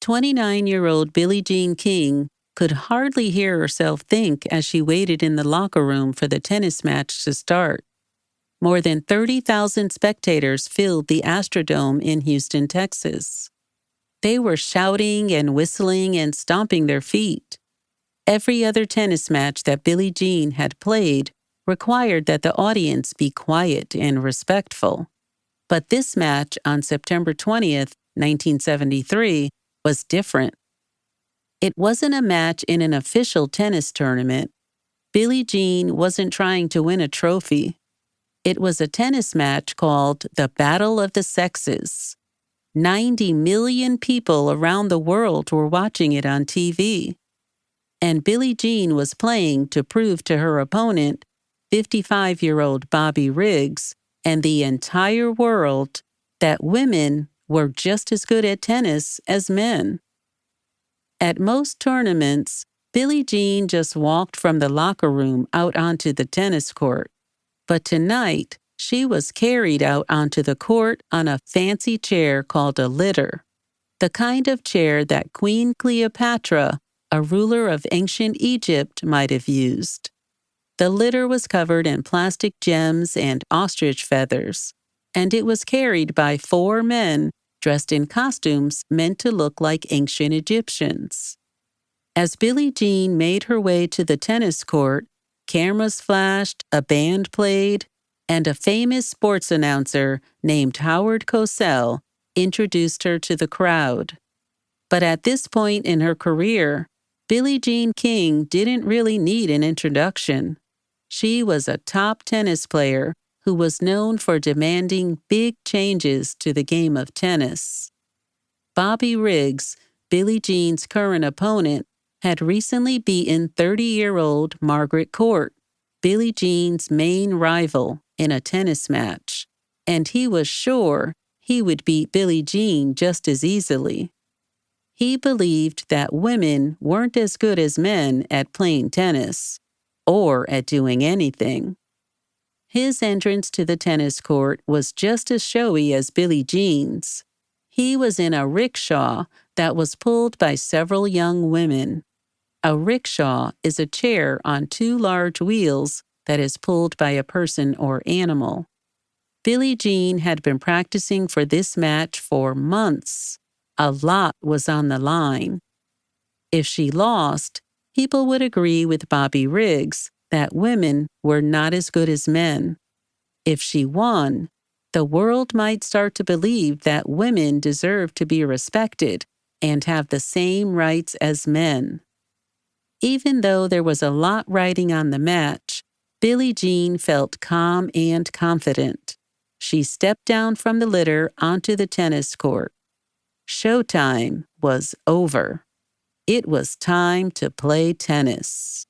29-year-old Billie Jean King could hardly hear herself think as she waited in the locker room for the tennis match to start. More than 30,000 spectators filled the Astrodome in Houston, Texas. They were shouting and whistling and stomping their feet. Every other tennis match that Billie Jean had played required that the audience be quiet and respectful. But this match on September 20th, 1973, was different. It wasn't a match in an official tennis tournament. Billie Jean wasn't trying to win a trophy. It was a tennis match called the Battle of the Sexes. 90 million people around the world were watching it on TV. And Billie Jean was playing to prove to her opponent, 55-year-old Bobby Riggs, and the entire world that women were just as good at tennis as men. At most tournaments, Billie Jean just walked from the locker room out onto the tennis court. But tonight, she was carried out onto the court on a fancy chair called a litter, the kind of chair that Queen Cleopatra, a ruler of ancient Egypt, might have used. The litter was covered in plastic gems and ostrich feathers, and it was carried by 4 men dressed in costumes meant to look like ancient Egyptians. As Billie Jean made her way to the tennis court, cameras flashed, a band played, and a famous sports announcer named Howard Cosell introduced her to the crowd. But at this point in her career, Billie Jean King didn't really need an introduction. She was a top tennis player who was known for demanding big changes to the game of tennis. Bobby Riggs, Billie Jean's current opponent, had recently beaten 30-year-old Margaret Court, Billie Jean's main rival, in a tennis match, and he was sure he would beat Billie Jean just as easily. He believed that women weren't as good as men at playing tennis, or at doing anything. His entrance to the tennis court was just as showy as Billie Jean's. He was in a rickshaw that was pulled by several young women. A rickshaw is a chair on 2 large wheels that is pulled by a person or animal. Billie Jean had been practicing for this match for months. A lot was on the line. If she lost, people would agree with Bobby Riggs that women were not as good as men. If she won, the world might start to believe that women deserve to be respected and have the same rights as men. Even though there was a lot riding on the match, Billie Jean felt calm and confident. She stepped down from the litter onto the tennis court. Showtime was over. It was time to play tennis.